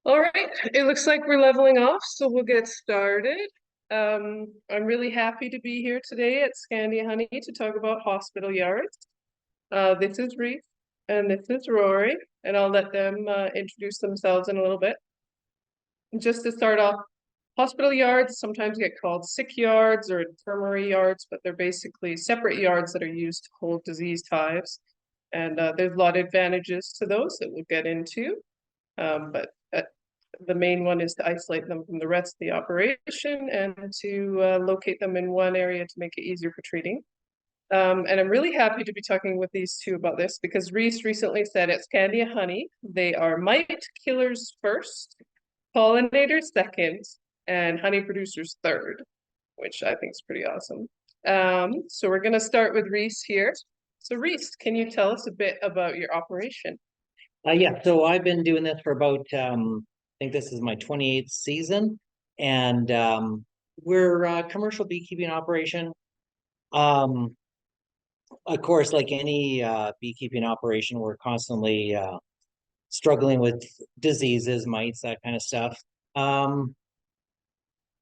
All right, it looks like we're leveling off, so we'll get started. I'm really happy to be here today at Scandia Honey to talk about hospital yards. This is Reece and this is Rory, and I'll let them introduce themselves in a little bit. Just to start off, hospital yards sometimes get called sick yards or infirmary yards, but they're basically separate yards that are used to hold diseased hives. And there's a lot of advantages to those that we'll get into. But the main one is to isolate them from the rest of the operation and to locate them in one area to make it easier for treating. And I'm really happy to be talking with these two about this because Reece recently said at Scandia Honey, they are mite killers first, pollinators second, and honey producers third, which I think is pretty awesome. So we're going to start with Reece here. So Reece, can you tell us a bit about your operation? Yeah, so I've been doing this for about, I think this is my 28th season, and we're a commercial beekeeping operation. Um, of course, like any beekeeping operation, we're constantly struggling with diseases, mites, that kind of stuff. Um,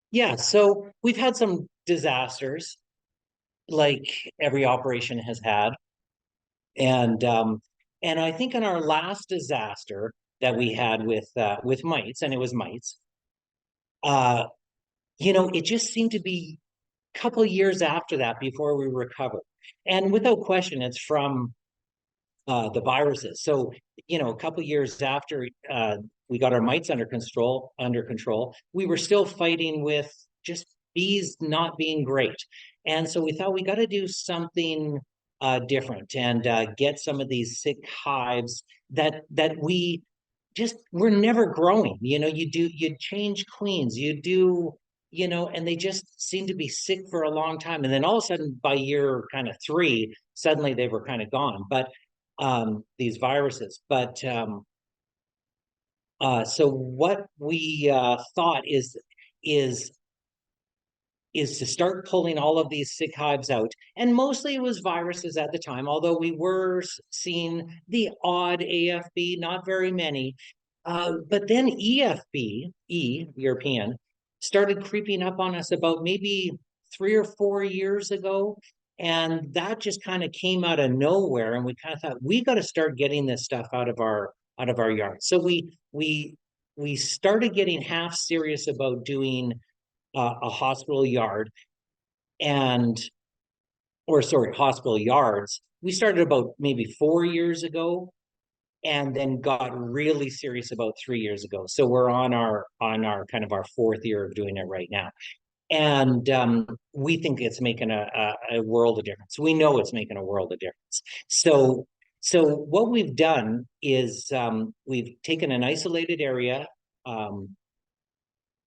yeah, so we've had some disasters, like every operation has had, and I think in our last disaster that we had with mites, and it was mites, uh, it just seemed to be a couple of years after that before we recovered. And without question, it's from the viruses. So, a couple of years after we got our mites under control, we were still fighting with just bees not being great. And so we thought we got to do something different and get some of these sick hives that we're never growing. You change queens, and they just seem to be sick for a long time. And then all of a sudden, by year kind of 3, suddenly they were kind of gone. But these viruses. But so what we thought is is to start pulling all of these sick hives out. And mostly it was viruses at the time, although we were seeing the odd AFB, not very many. But then EFB, European, started creeping up on us about maybe 3 or 4 years ago. And that just kind of came out of nowhere. And we kind of thought we got to start getting this stuff out of our yard. So we started getting half serious about doing a hospital yard and or sorry, hospital yards. We started about maybe 4 years ago and then got really serious about 3 years ago. So we're on our kind of our fourth year of doing it right now. And we think it's making a world of difference. We know it's making a world of difference. So what we've done is we've taken an isolated area um,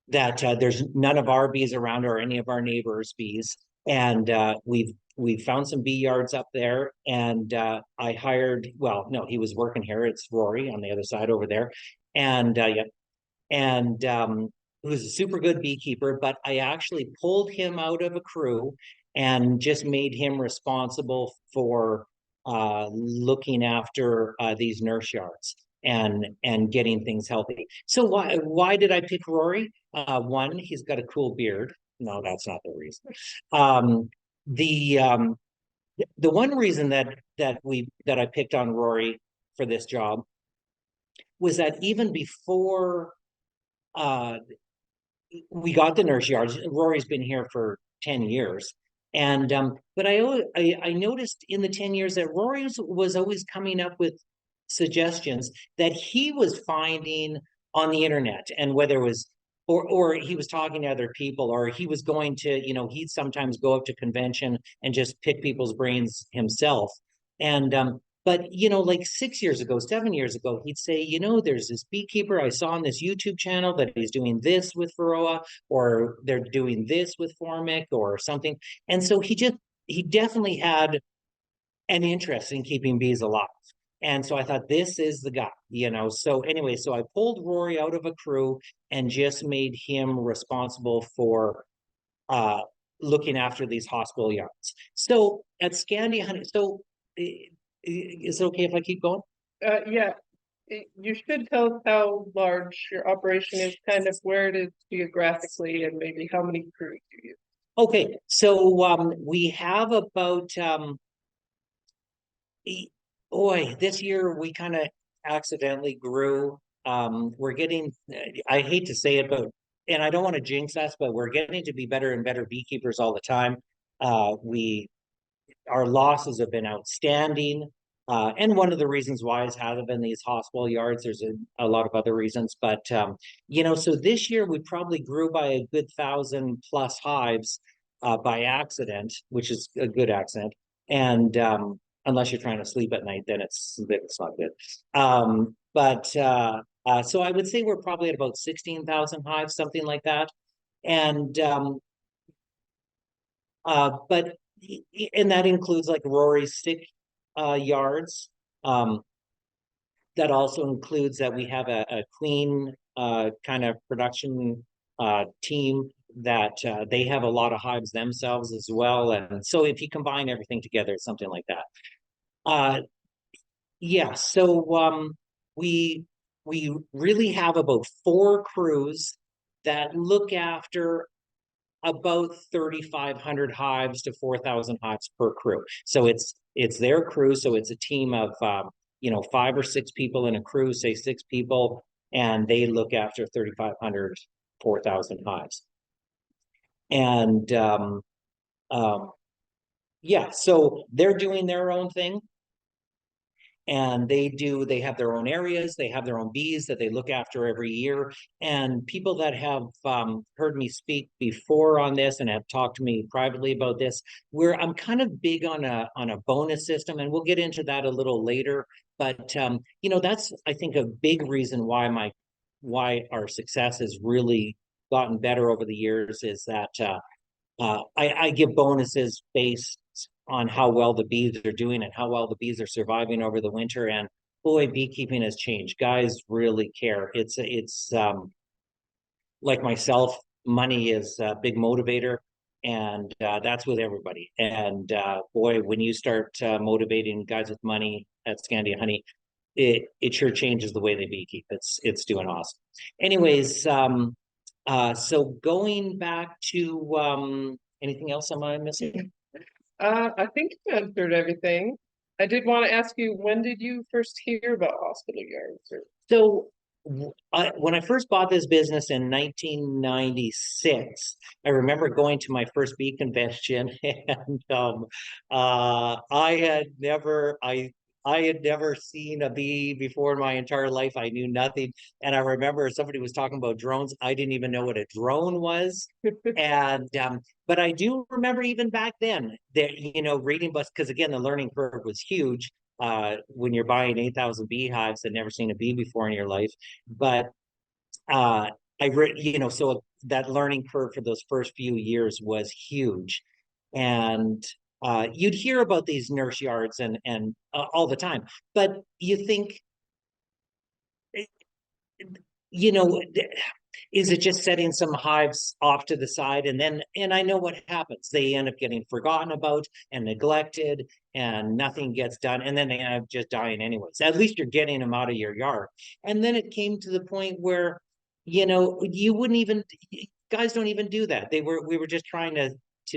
that there's none of our bees around or any of our neighbors' bees. And we've found some bee yards up there. And I hired, well, no, he was working here. It's Rory on the other side over there. And yeah, and he was a super good beekeeper, but I actually pulled him out of a crew and just made him responsible for looking after these nurse yards and getting things healthy. So why did I pick Rory? One, he's got a cool beard. No, that's not the reason. Um, the um, the one reason that I picked on Rory for this job was that even before uh, we got the nurse yards. Rory's been here for 10 years. And but I noticed in the 10 years that Rory was always coming up with suggestions that he was finding on the internet, and whether it was or he was talking to other people, or he was going to, he'd sometimes go up to convention and just pick people's brains himself. And but like 6 years ago, 7 years ago, he'd say, there's this beekeeper I saw on this YouTube channel that he's doing this with Varroa, or they're doing this with Formic or something. And so he definitely had an interest in keeping bees alive. And so I thought, this is the guy. So anyway, so I pulled Rory out of a crew and just made him responsible for uh, looking after these hospital yards. So at Scandia Honey, so is it okay if I keep going? Yeah, You should tell us how large your operation is, kind of where it is geographically, and maybe how many crews you use. Okay, so we have about boy, this year we kind of accidentally grew. We're getting, I hate to say it, but, and I don't want to jinx us, but we're getting to be better and better beekeepers all the time. We Our losses have been outstanding. And one of the reasons why hasn't been these hospital yards. There's a lot of other reasons, but so this year we probably grew by a good 1,000+ hives by accident, which is a good accident. And unless you're trying to sleep at night, then it's not good. So I would say we're probably at about 16,000 hives, something like that. And but and that includes like Rory's stick yards. Um, that also includes that we have a queen kind of production team that they have a lot of hives themselves as well. And so if you combine everything together, it's something like that. Uh, yeah, so we really have about 4 crews that look after about 3,500 hives to 4,000 hives per crew. So it's their crew. So it's a team of 5 or 6 people in a crew, say 6 people, and they look after 3,500, 4,000 hives. And yeah, so they're doing their own thing. And they have their own areas, they have their own bees that they look after every year. And people that have heard me speak before on this and have talked to me privately about this, where I'm kind of big on a bonus system, and we'll get into that a little later. But that's, I think, a big reason why our success has really gotten better over the years, is that I give bonuses based on how well the bees are doing and how well the bees are surviving over the winter. And boy, beekeeping has changed. Guys really care. It's like myself, money is a big motivator, and that's with everybody. And boy, when you start motivating guys with money at Scandia Honey, it sure changes the way they beekeep. It's doing awesome. Anyways, so going back to anything else am I missing? I think you answered everything. I did want to ask you, when did you first hear about hospital yards? So when I first bought this business in 1996, I remember going to my first bee convention, and I had never seen a bee before in my entire life. I knew nothing, and I remember somebody was talking about drones. I didn't even know what a drone was, and but I do remember even back then that reading books, because again the learning curve was huge when you're buying 8,000 beehives and never seen a bee before in your life. But I read, so that learning curve for those first few years was huge. And you'd hear about these nurse yards and all the time, but you think, you know, is it just setting some hives off to the side, and I know what happens. They end up getting forgotten about and neglected, and nothing gets done, and then they end up just dying anyways. At least you're getting them out of your yard. And then it came to the point where you wouldn't even, guys don't even do that. We were just trying to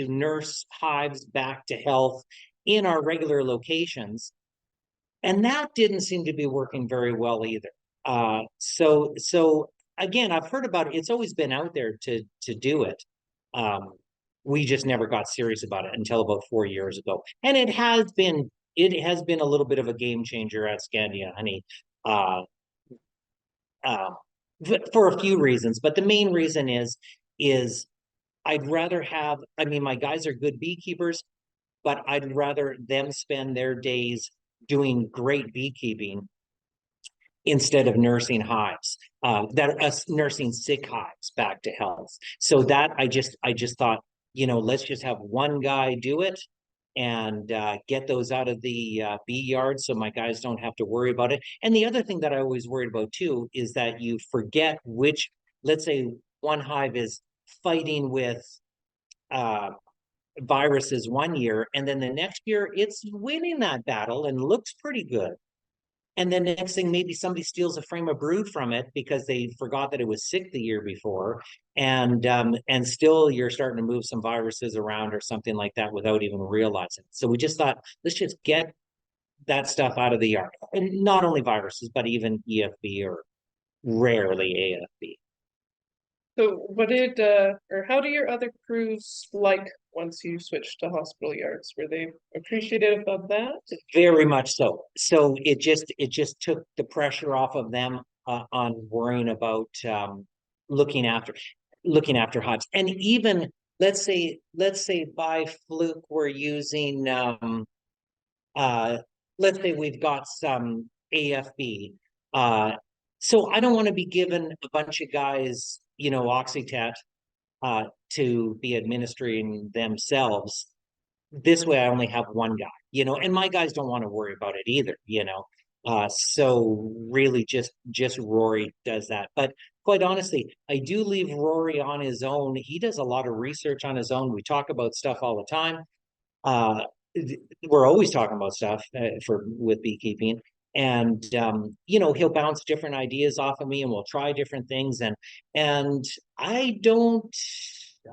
nurse hives back to health in our regular locations, and that didn't seem to be working very well either. So again, I've heard about it. It's always been out there to do it. We just never got serious about it until about 4 years ago, and it has been a little bit of a game changer at Scandia Honey, uh, uh, for a few reasons. But the main reason is I'd rather have. I mean, my guys are good beekeepers, but I'd rather them spend their days doing great beekeeping instead of nursing hives, that us nursing sick hives back to health. So that I just thought, let's just have one guy do it, and get those out of the bee yard, so my guys don't have to worry about it. And the other thing that I always worried about too is that you forget which, let's say one hive is fighting with uh, viruses one year, and then the next year it's winning that battle and looks pretty good. and then next thing, maybe somebody steals a frame of brood from it because they forgot that it was sick the year before, and still you're starting to move some viruses around or something like that without even realizing. So we just thought, let's just get that stuff out of the yard, and not only viruses, but even EFB or rarely AFB. So what did or how do your other crews like once you switched to hospital yards? Were they appreciative of that? Very much so. So it just took the pressure off of them on worrying about looking after looking after hives. And even let's say by fluke we're using let's say we've got some AFB. So I don't want to be given a bunch of guys, Oxytet to be administering themselves. This way I only have one guy, and my guys don't want to worry about it either. So really just Rory does that. But quite honestly, I do leave Rory on his own. He does a lot of research on his own. We talk about stuff all the time. Uh, we're always talking about stuff for with beekeeping. And he'll bounce different ideas off of me and we'll try different things. And I don't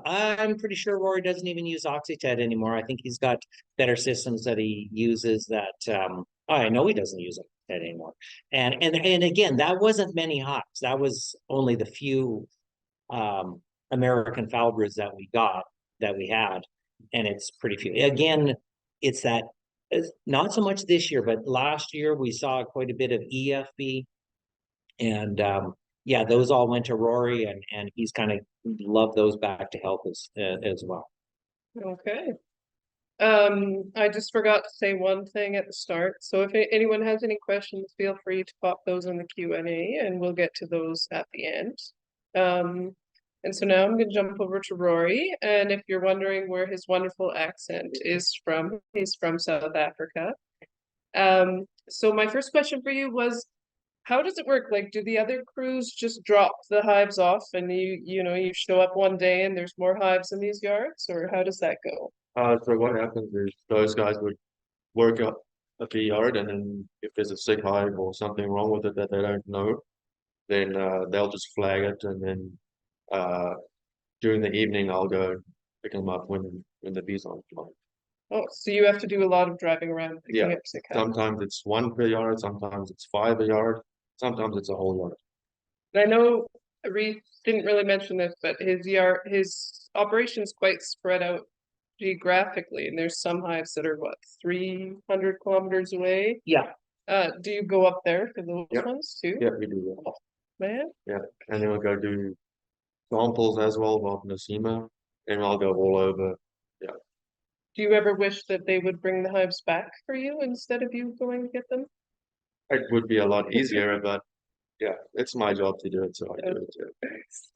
I'm pretty sure Rory doesn't even use Oxytet anymore. I think he's got better systems that he uses that I know he doesn't use Oxytet anymore. And again, that wasn't many hives. That was only the few American foul broods that we had, and it's pretty few. Again, it's not so much this year, but last year we saw quite a bit of EFB, and yeah, those all went to Rory, and he's kind of loved those back to health as well. Okay. I just forgot to say one thing at the start. So if anyone has any questions, feel free to pop those in the Q&A and we'll get to those at the end. And so now I'm going to jump over to Rory. And if you're wondering where his wonderful accent is from, he's from South Africa. So my first question for you was, how does it work? Like, do the other crews just drop the hives off and you show up one day and there's more hives in these yards, or how does that go? So what happens is those guys would work up at the yard, and then if there's a sick hive or something wrong with it that they don't know, then they'll just flag it, and then uh, during the evening I'll go pick them up when the bees aren't flying. Oh, so you have to do a lot of driving around picking Yeah, up sick hives. sometimes it's one per yard, sometimes it's five a yard, sometimes it's a whole yard. And I know Reece didn't really mention this, but his operation's quite spread out geographically, and there's some hives that are what, 300 kilometers away. Yeah. Do you go up there for those Yep. ones too? Yeah, we do that. Man, Yeah, and then we'll go do samples as well about Nasima, and I'll go all over. Yeah, do you ever wish that they would bring the hives back for you instead of you going to get them? it would be a lot easier, but yeah, it's my job to do it, so I do it too.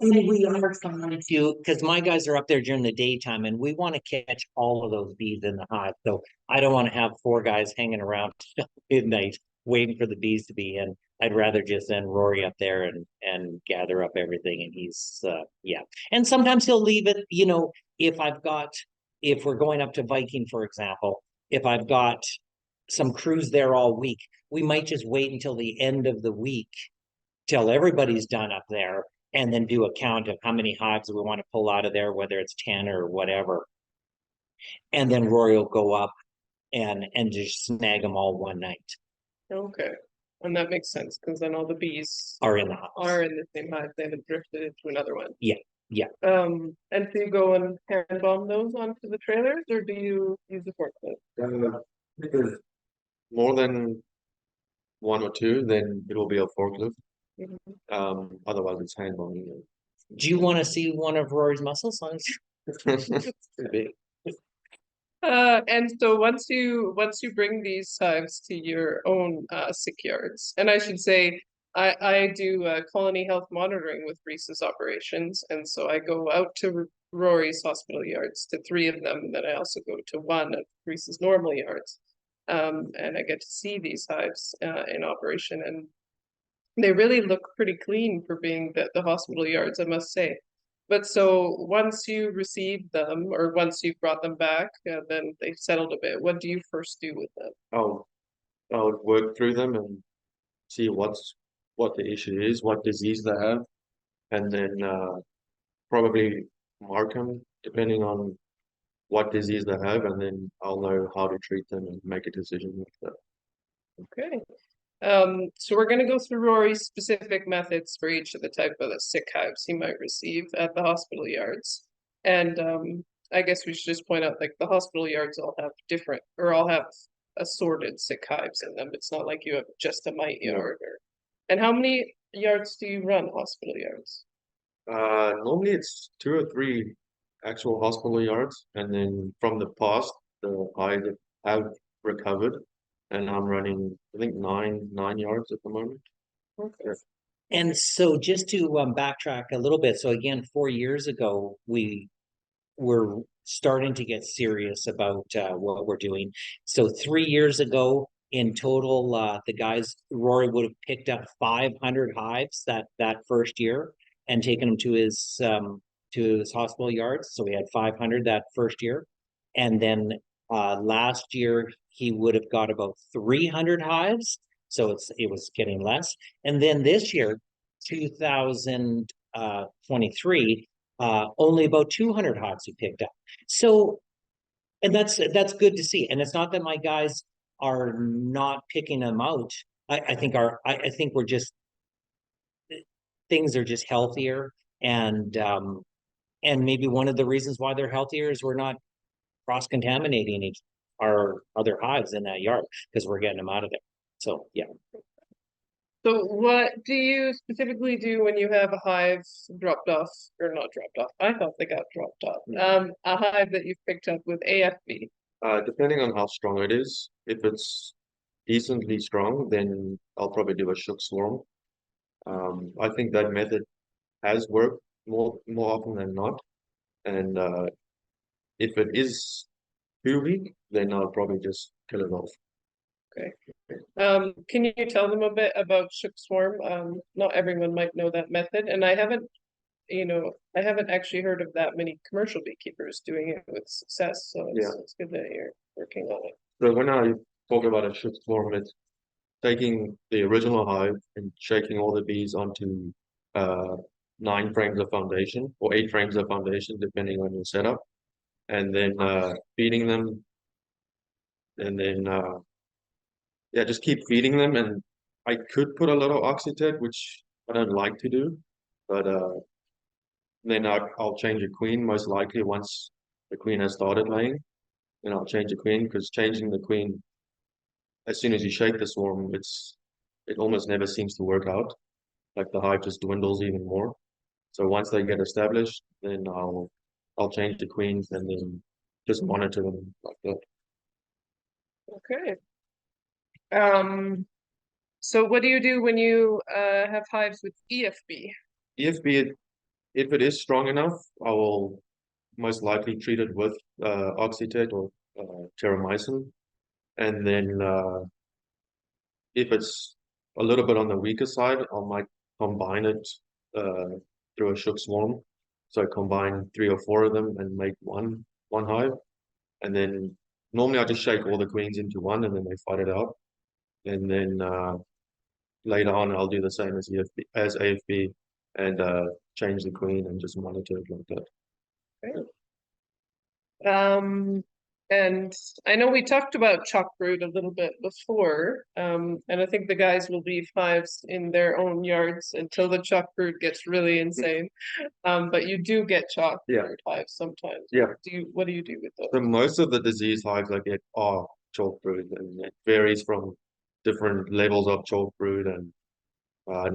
And we are trying to, because my guys are up there during the daytime, and we want to catch all of those bees in the hive. So I don't want to have four guys hanging around till midnight waiting for the bees to be in. I'd rather just send Rory up there and gather up everything. And he's yeah. And sometimes he'll leave it, if we're going up to Viking, for example, if I've got some crews there all week, we might just wait until the end of the week till everybody's done up there, and then do a count of how many hives we want to pull out of there, whether it's 10 or whatever. And then Rory will go up and just snag them all one night. Okay. And that makes sense because then all the bees Are in the house. are in the same hive. They haven't drifted into another one. Yeah. And so you go and hand bomb those onto the trailers, or do you use the forklift? Because more than one or two, then it will be a forklift. Mhm. Otherwise it's hand bombing. Do you want to see one of Rory's muscles? It's too big. And so once you bring these hives to your own sick yards, and I should say I do colony health monitoring with Reece's operations, and so I go out to Rory's hospital yards to 3 of them, and then I also go to 1 of Reece's normal yards, and I get to see these hives in operation, and they really look pretty clean for being the hospital yards, I must say. But so once you receive them, or once you've brought them back, then they've settled a bit. What do you first do with them? I'll work through them and see what the issue is, what disease they have, and then probably mark them depending on what disease they have, and then I'll know how to treat them and make a decision with that. Okay. So we're going to go through Rory's specific methods for each of the type of the sick hives he might receive at the hospital yards. And I guess we should just point out, like, the hospital yards all have different, or all have assorted sick hives in them. It's not like you have just a mite Yeah. yard. And how many yards do you run, hospital yards? Normally it's 2 or 3 actual hospital yards, and then from the past, I have recovered, and I'm running, I think, nine yards at the moment. Okay. And so just to backtrack a little bit, so again, 4 years ago, we were starting to get serious about what we're doing. So 3 years ago, in total, the guys, Rory would have picked up 500 hives that first year and taken them to his hospital yards. So we had 500 that first year, and then last year he would have got about 300 hives. So it was getting less, and then this year, 2023, only about 200 hives he picked up. So, and that's good to see. And it's not that my guys are not picking them out. I think I think we're just, things are just healthier, and maybe one of the reasons why they're healthier is we're not cross-contaminating our other hives in that yard because we're getting them out of there. So yeah. So what do you specifically do when you have a hive dropped off, or not dropped off? I thought they got dropped off. A hive that you've picked up with AFB. Depending on how strong it is, if it's decently strong, then I'll probably do a shook swarm. I think that method has worked more often than not, and if it is too weak, then I'll probably just kill it off. Okay. Can you tell them a bit about shook swarm? Not everyone might know that method, and I haven't actually heard of that many commercial beekeepers doing it with success. So it's good that you're working on it. So when I talk about a shook swarm, it's taking the original hive and shaking all the bees onto 9 frames of foundation or 8 frames of foundation, depending on your setup, and then feeding them, and then just keep feeding them. And I could put a little oxytet, which I don't like to do, but then I'll change a queen most likely once the queen has started laying. Then I'll change the queen, because changing the queen as soon as you shake the swarm, it almost never seems to work out. Like the hive just dwindles even more. So once they get established, then I'll change the queens and then just monitor them like that. Okay. So what do you do when you have hives with EFB? EFB, if it is strong enough, I will most likely treat it with oxytet or terramycin, and then if it's a little bit on the weaker side, I might combine it through a shook swarm. So combine 3 or 4 of them and make one hive, and then normally I just shake all the queens into one, and then they fight it out. And then later on, I'll do the same as AFB, and change the queen and just monitor it like that. Okay. And I know we talked about chalk brood a little bit before, and I think the guys will leave hives in their own yards until the chalk brood gets really insane. But you do get chalk brood hives sometimes. Yeah. What do you do with those? So most of the disease hives I get are chalk brood, and it varies from different levels of chalk brood. And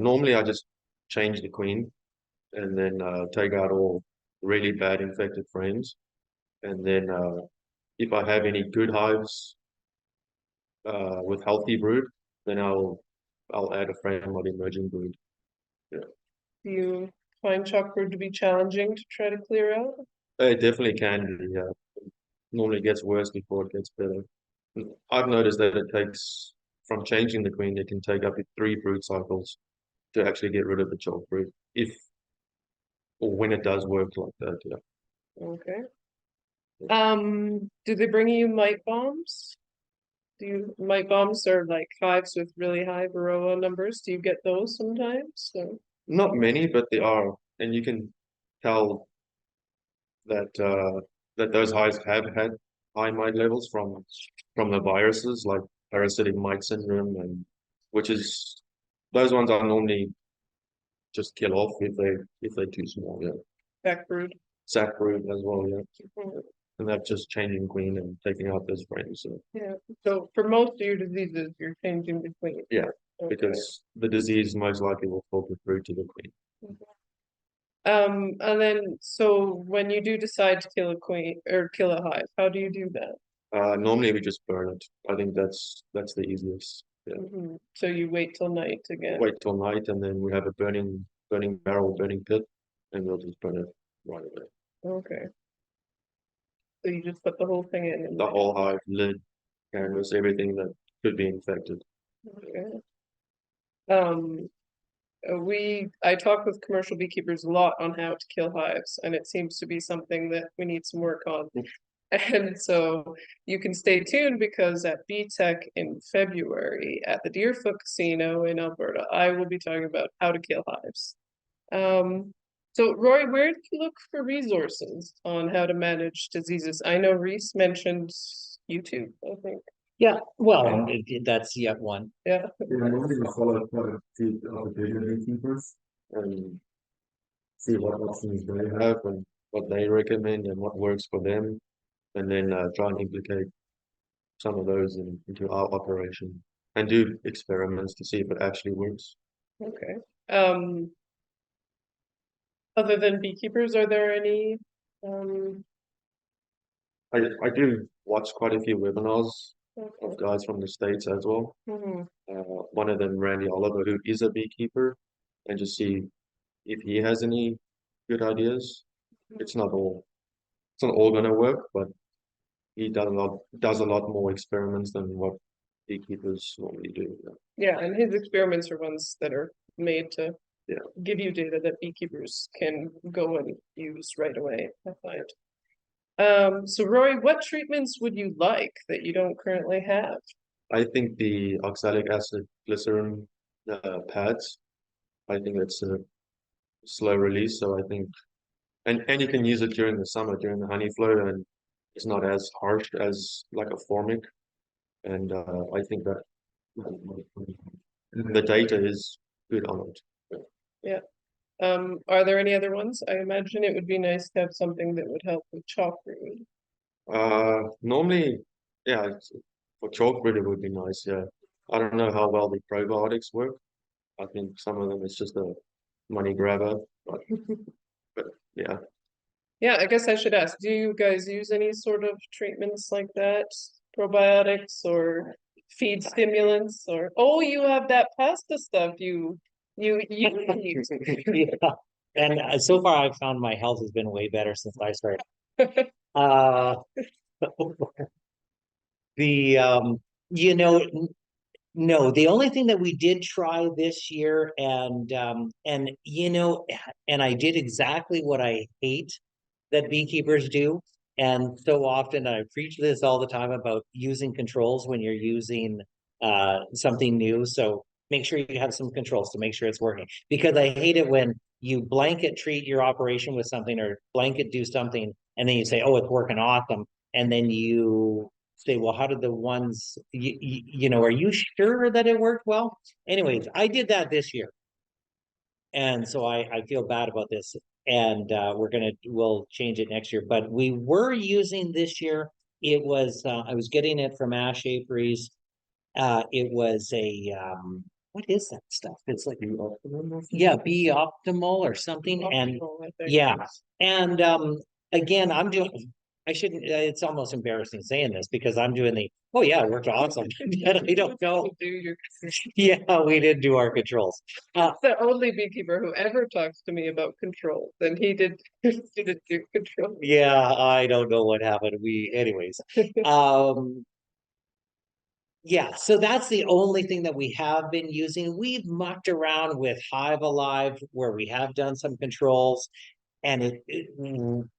normally I just change the queen, and then take out all really bad infected frames. And then if I have any good hives with healthy brood, then I'll add a frame of emerging brood. Yeah. Do you find chalk brood to be challenging to try to clear out? It definitely can be. Normally gets worse before it gets better. I've noticed that it takes, from changing the queen, it can take up to 3 brood cycles to actually get rid of the chalk brood, if or when it does work like that. Yeah. Okay. Do they bring you mite bombs? mite bombs are like hives with really high Varroa numbers. Do you get those sometimes? So, Not many, but they are, and you can tell that those hives have had high mite levels from the viruses like parasitic mite syndrome, and which is those ones are normally just kill off if they're too small. Yeah, back brood. sac brood as well. Yeah, Mhm. and that's just changing queen and taking out those frames. So Yeah. So for most of your diseases, you're changing between. yeah, Okay. because the disease most likely will filter through to the queen. And then so when you do decide to kill a queen or kill a hive, how do you do that? Normally we just burn it. I think that's the easiest. Yeah. So you wait till night again. Wait till night, and then we have a burning barrel, burning pit, and we'll just burn it right away. Okay. So you just put the whole thing in. The whole hive, lid, canvas, everything that could be infected. Okay. Um, I talk with commercial beekeepers a lot on how to kill hives, and it seems to be something that we need some work on. And so you can stay tuned because at BTech in February at the Deerfoot Casino in Alberta, I will be talking about how to kill hives. So Rory, where do you look for resources on how to manage diseases? I know Reece mentioned YouTube, I think. Yeah, well, that's yet one. Yeah. Yeah, normally we follow quite a few of the bigger beekeepers and see what options they have and what they recommend and what works for them, and then try and implicate some of those into our operation and do experiments to see if it actually works. Okay. Other than beekeepers, are there any um I do watch quite a few webinars okay. of guys from the States as well. Mhm. One of them, Randy Oliver, who is a beekeeper, and just see if he has any good ideas. It's not all gonna work, but he does a lot more experiments than what beekeepers normally do. Yeah, and his experiments are ones that are made to Yeah. give you data that beekeepers can go and use right away, I find. So Rory, what treatments would you like that you don't currently have? I think the oxalic acid glycerin pads, I think that's a slow release, so I think and you can use it during the summer during the honey flow, and it's not as harsh as like a formic, and I think that the data is good on it. Yeah. Are there any other ones? I imagine it would be nice to have something that would help with chalk root. Normally, yeah, for chalk breed it would be nice. Yeah, I don't know how well the probiotics work. I think some of them it's just a money grabber, but yeah. Yeah, I guess I should ask, do you guys use any sort of treatments like that? Probiotics or feed stimulants or, oh, you have that pasta stuff you eat. Yeah. And so far, I've found my health has been way better since I started. Uh, the you know, no, the only thing that we did try this year, and and I did exactly what I hate that beekeepers do. And so often I preach this all the time about using controls when you're using something new. So make sure you have some controls to make sure it's working. Because I hate it when you blanket treat your operation with something or blanket do something and then you say, oh, it's working awesome. And then you say, well, how did the ones, are you sure that it worked well? Anyways, I did that this year. And so I feel bad about this. And we'll change it next year. But we were using this year, it was, I was getting it from Ash Apiaries. It was what is that stuff? It's like, yeah, Bee Optimal or something. And Optimal, I think. yeah. And again, I shouldn't, it's almost embarrassing saying this because I'm doing oh yeah, it worked awesome. And I don't know. Do your Yeah, we did do our controls. the only beekeeper who ever talks to me about controls, and he didn't do control. Yeah, I don't know what happened. Anyways. Yeah, so that's the only thing that we have been using. We've mucked around with Hive Alive where we have done some controls, and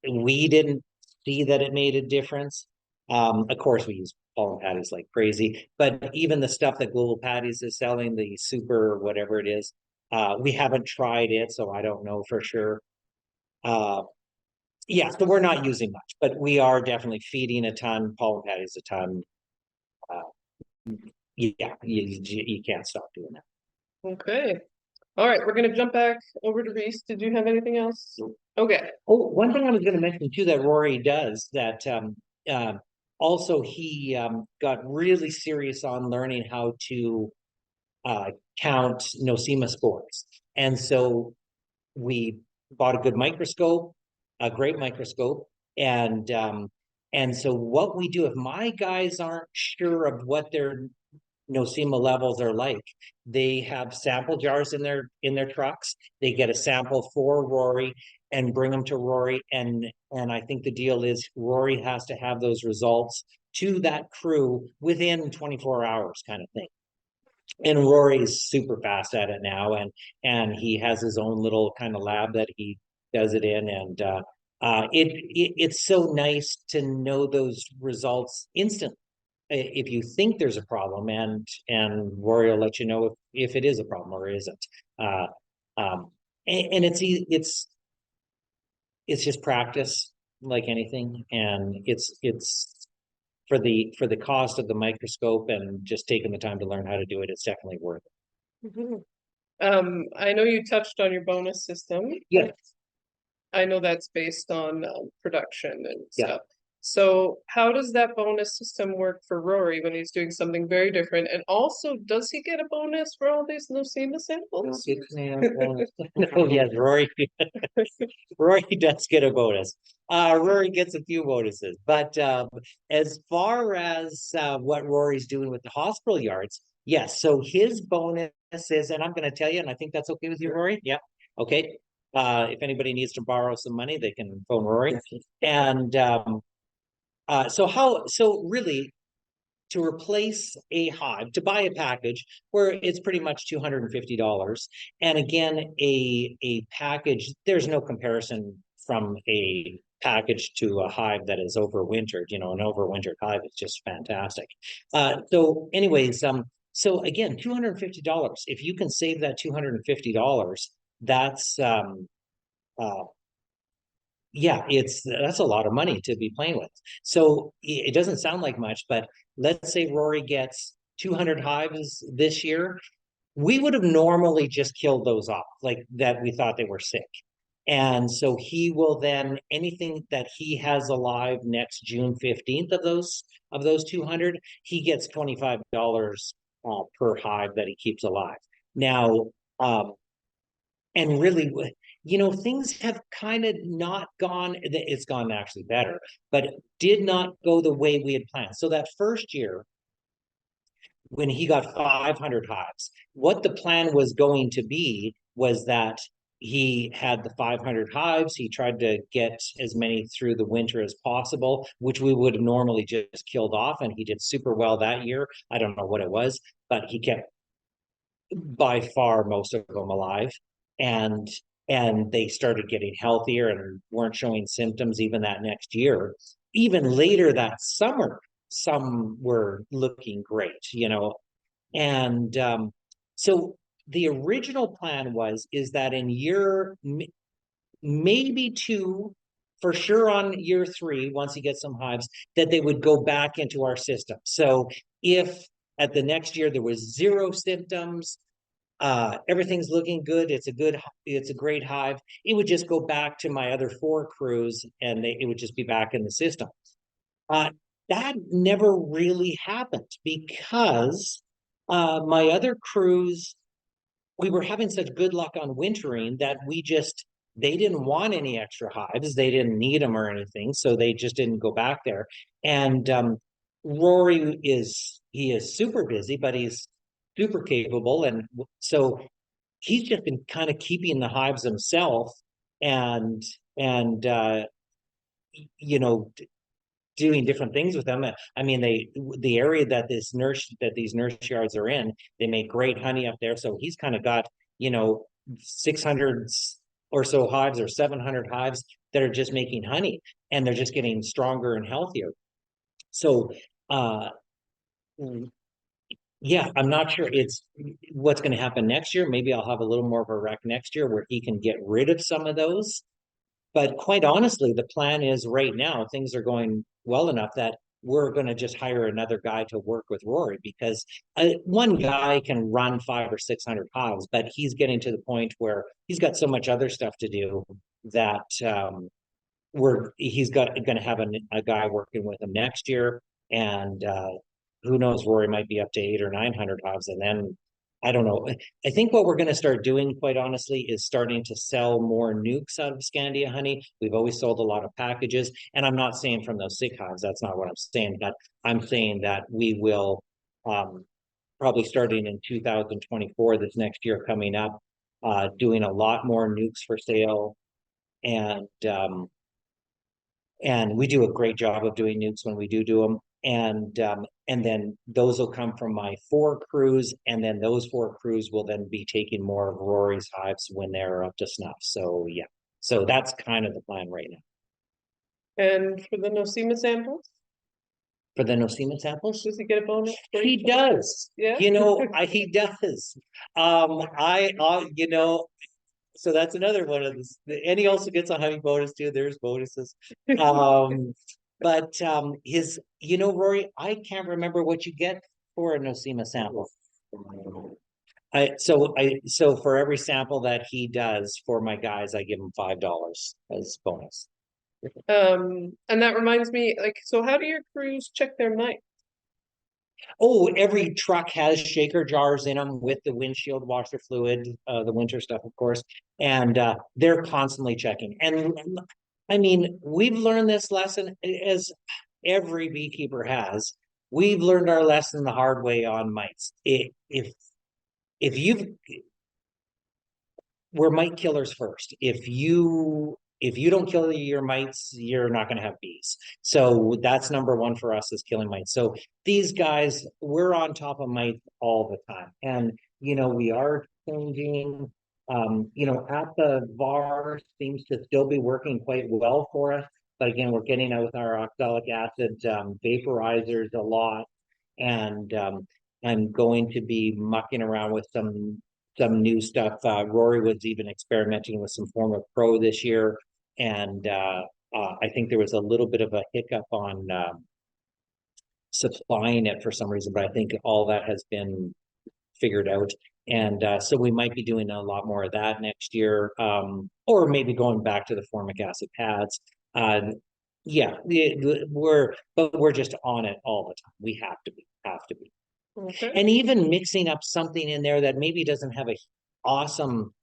we didn't see that it made a difference. Of course, we use pollen patties like crazy. But even the stuff that Global Patties is selling, the super whatever it is, we haven't tried it, so I don't know for sure. Yeah, so we're not using much, but we are definitely feeding a ton, pollen patties a ton. Yeah, you can't stop doing that. Okay. All right, we're gonna jump back over to Reece. Did you have anything else? Okay. Oh, one thing I was going to mention too that Rory does that also he got really serious on learning how to count nosema spores, and so we bought a good microscope, a great microscope, and so what we do if my guys aren't sure of what their nosema levels are like, they have sample jars in their trucks. They get a sample for Rory and bring them to Rory, and I think the deal is Rory has to have those results to that crew within 24 hours, kind of thing. And Rory's super fast at it now, and he has his own little kind of lab that he does it in, and it's so nice to know those results instantly if you think there's a problem, and Rory will let you know if it is a problem or isn't. Uh, and it's just practice like anything, and it's for the cost of the microscope and just taking the time to learn how to do it, it's definitely worth it. Mhm. I know you touched on your bonus system. Yeah. I know that's based on production and Yeah. stuff. So how does that bonus system work for Rory when he's doing something very different? And also, does he get a bonus for all these nosema samples? Oh yes, Rory. Rory does get a bonus. Rory gets a few bonuses, but as far as what Rory's doing with the hospital yards, yes. So his bonus is, and I'm going to tell you, and I think that's okay with you, Rory. Yeah. Okay. If anybody needs to borrow some money, they can phone Rory. And so really, to replace a hive, to buy a package where it's pretty much $250. And again, a package, there's no comparison from a package to a hive that is overwintered. An overwintered hive is just fantastic. So anyways, so again, $250. If you can save that $250, that's yeah, that's a lot of money to be playing with. So it doesn't sound like much, but let's say Rory gets 200 hives this year. We would have normally just killed those off, like that we thought they were sick. And so he will then, anything that he has alive next June 15th of those 200, he gets $25 per hive that he keeps alive. Now, and really, things have kind of not gone, it's gone actually better, but did not go the way we had planned. So that first year, when he got 500 hives, what the plan was going to be was that he had the 500 hives. He tried to get as many through the winter as possible, which we would have normally just killed off. And he did super well that year. I don't know what it was, but he kept by far most of them alive, and they started getting healthier and weren't showing symptoms even that next year. Even later that summer, some were looking great. And so the original plan is that in year maybe two, for sure on year three, once he gets some hives, that they would go back into our system. So if at the next year there was zero symptoms, everything's looking good, it's a great hive, it would just go back to my other four crews, and it would just be back in the system. That never really happened because my other crews, we were having such good luck on wintering that they didn't want any extra hives, they didn't need them or anything, so they just didn't go back there. And Rory is super busy, but he's super capable, and so he's just been kind of keeping the hives himself, and and uh you know doing different things with them. I mean, the area that these nurse yards are in, they make great honey up there, so he's kind of got 600 or so hives, or 700 hives that are just making honey, and they're just getting stronger and healthier. So yeah, I'm not sure it's what's going to happen next year. Maybe I'll have a little more of a rec next year where he can get rid of some of those. But quite honestly, the plan is right now, things are going well enough that we're going to just hire another guy to work with Rory because one guy can run 500 or 600 hives, but he's getting to the point where he's got so much other stuff to do that he's going to have a guy working with him next year, and who knows, Rory might be up to 800 or 900 hives, and then I don't know. I think what we're going to start doing, quite honestly, is starting to sell more nukes out of Scandia honey. We've always sold a lot of packages, and I'm not saying from those sick hives. That's not what I'm saying, but I'm saying that we will probably starting in 2024, this next year coming up, doing a lot more nukes for sale, and we do a great job of doing nukes when we do them. And then those will come from my 4 crews, and then those 4 crews will then be taking more of Rory's hives when they're up to snuff. So yeah, so that's kind of the plan right now. And for the Nosema samples, For the Nosema samples, does he get a bonus? he does. Yeah. He does. So that's another one of this. And he also gets a honey bonus too. There's bonuses. But Rory, I can't remember what you get for a Nosema sample. So for every sample that he does for my guys, I give him $5 as bonus. And that reminds me, like, so how do your crews check their mites? Oh, every truck has shaker jars in them with the windshield washer fluid, the winter stuff, of course, and they're constantly checking. And I mean, we've learned this lesson, as every beekeeper has. We've learned our lesson the hard way on mites. We're mite killers first. If you don't kill your mites, you're not going to have bees. So that's number one for us, is killing mites. So these guys, we're on top of mites all the time. And, we are changing, at the VAR seems to still be working quite well for us. But again, we're getting out with our oxalic acid vaporizers a lot. And I'm going to be mucking around with some new stuff. Rory was even experimenting with some form of pro this year, and I think there was a little bit of a hiccup on supplying it for some reason, but I think all that has been figured out. And so we might be doing a lot more of that next year, or maybe going back to the formic acid pads. Yeah, we're just on it all the time. We have to be. Okay. And even mixing up something in there that maybe doesn't have a awesome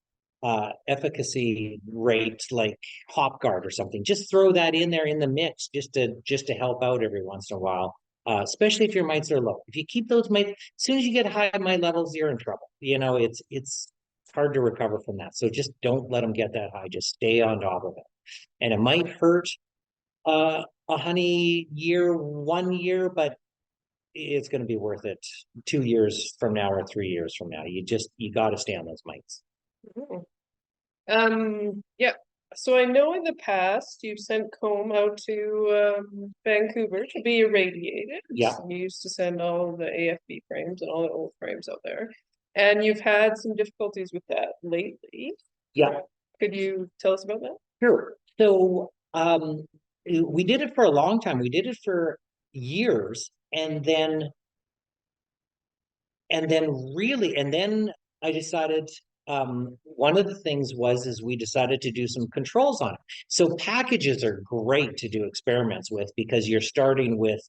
efficacy rate, like hop guard or something, just throw that in there in the mix, just to help out every once in a while, especially if your mites are low. If you keep those mites, as soon as you get high mite levels, you're in trouble. It's hard to recover from that. So just don't let them get that high. Just stay on top of it. And it might hurt a honey year 1 year, but it's going to be worth it 2 years from now or 3 years from now. You got to stay on those mites. Yeah. So I know in the past you've sent comb out to Vancouver to be irradiated. Yeah. You used to send all the AFB frames and all the old frames out there, and you've had some difficulties with that lately. Yeah. Could you tell us about that? Sure. So we did it for a long time. We did it for years, and then I decided, one of the things is we decided to do some controls on it. So packages are great to do experiments with because you're starting with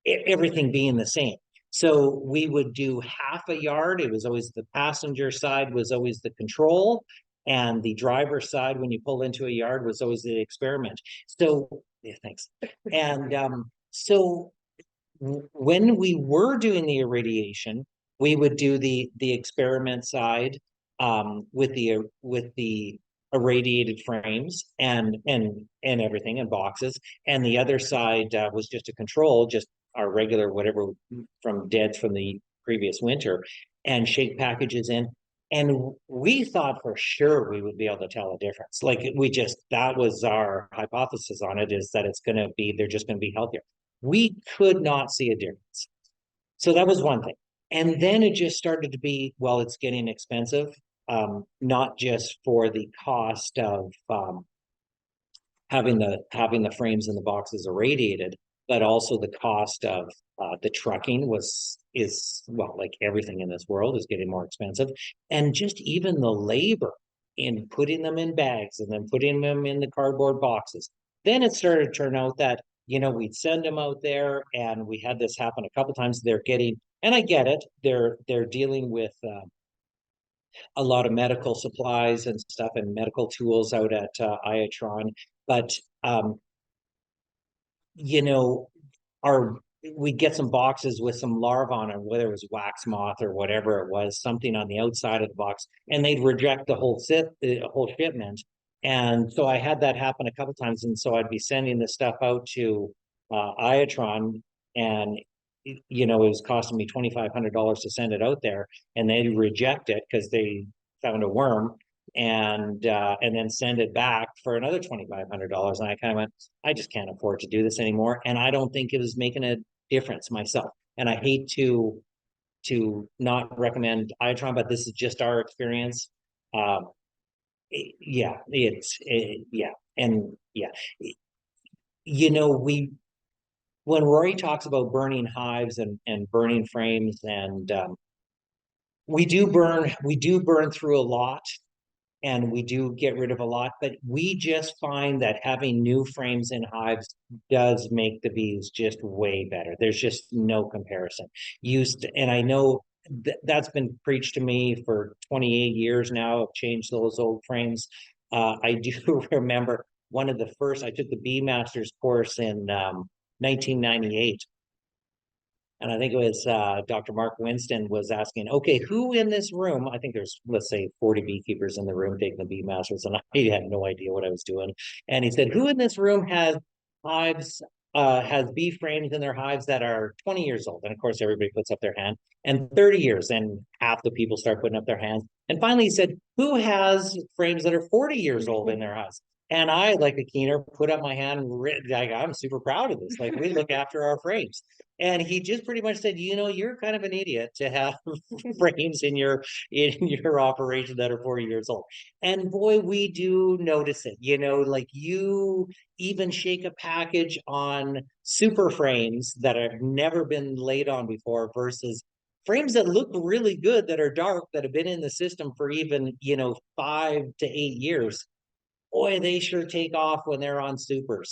everything being the same. So we would do half a yard. It was always the passenger side was always the control, and the driver's side, when you pull into a yard, was always the experiment. So yeah, thanks. And so when we were doing the irradiation, we would do the experiment side with the irradiated frames and everything in boxes, and the other side was just a control, just our regular whatever from deads from the previous winter, and shake packages in. And we thought for sure we would be able to tell a difference. Like that was our hypothesis on it, is that they're just going to be healthier. We could not see a difference. So that was one thing. And then it just started to be, well, it's getting expensive, not just for the cost of having the frames and the boxes irradiated, but also the cost of the trucking is well, like everything in this world is getting more expensive, and just even the labor in putting them in bags and then putting them in the cardboard boxes. Then it started to turn out that we'd send them out there, and we had this happen a couple times. They're getting, and I get it, they're dealing with a lot of medical supplies and stuff and medical tools out at Iatron. But um, you know, our we get some boxes with some larvae on it, whether it was wax moth or whatever it was, something on the outside of the box, and they'd reject the whole shipment. And so I had that happen a couple times, and so I'd be sending this stuff out to Iatron, and it was costing me $2,500 to send it out there, and they'd reject it because they found a worm, and then send it back for another $2,500. And I kind of went, I just can't afford to do this anymore. And I don't think it was making a difference myself. And I hate to not recommend Iotron, but this is just our experience. Yeah, yeah, and yeah, we when Rory talks about burning hives and burning frames, and we do burn through a lot, and we do get rid of a lot, but we just find that having new frames in hives does make the bees just way better. There's just no comparison. And I know that's been preached to me for 28 years now. I've changed those old frames. I do remember one of the first, I took the Bee Masters course in 1998. And I think it was Dr. Mark Winston was asking, okay, who in this room? I think there's, let's say, 40 beekeepers in the room taking the Bee Masters, and I had no idea what I was doing. And he said, who in this room hives, has bee frames in their hives that are 20 years old? And of course, everybody puts up their hand. And 30 years, and half the people start putting up their hands. And finally, he said, who has frames that are 40 years old in their hives? And I, like a keener, put up my hand and like, I'm super proud of this. Like, we look after our frames. And he just pretty much said, you're kind of an idiot to have frames in your operation that are 40 years old. And boy, we do notice it. Like, you even shake a package on super frames that have never been laid on before versus frames that look really good, that are dark, that have been in the system for even 5 to 8 years. Boy, they sure take off when they're on super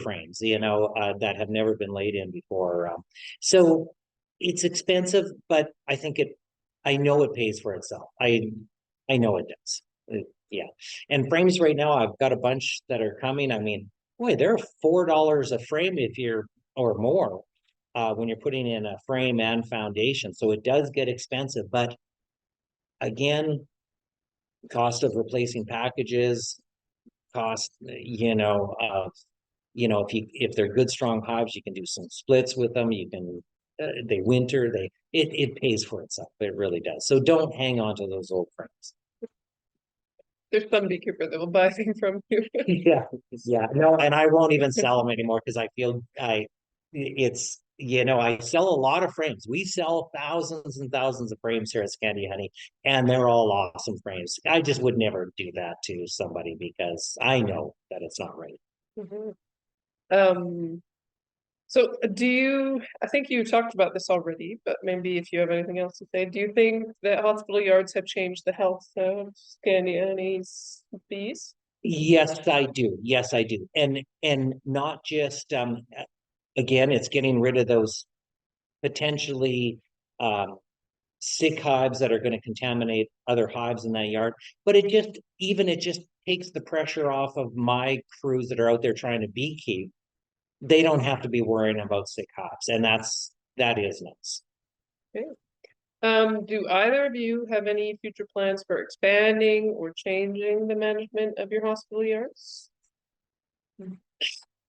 frames, that have never been laid in before. So it's expensive, but I know it pays for itself. I know it does. Yeah. And frames right now, I've got a bunch that are coming. I mean, boy, they're $4 a frame or more, when you're putting in a frame and foundation. So it does get expensive, but again, cost of replacing packages, cost, if they're good strong hives, you can do some splits with them. You can they winter, it pays for itself. It really does. So don't hang on to those old frames. There's some beekeeper that will buy things from you. Yeah, no, and I won't even sell them anymore because I feel I sell a lot of frames. We sell thousands and thousands of frames here at Scandia Honey, and they're all awesome frames. I just would never do that to somebody because I know that it's not right. Mhm. So I think you talked about this already, but maybe if you have anything else to say, do you think that hospital yards have changed the health of Scandia Honey's bees? Yes, I do. Yes, I do. And not just again, it's getting rid of those potentially um sick hives that are going to contaminate other hives in that yard. But it just takes the pressure off of my crews that are out there trying to beekeep. They don't have to be worrying about sick hives, and that is nice. Okay. Do either of you have any future plans for expanding or changing the management of your hospital yards?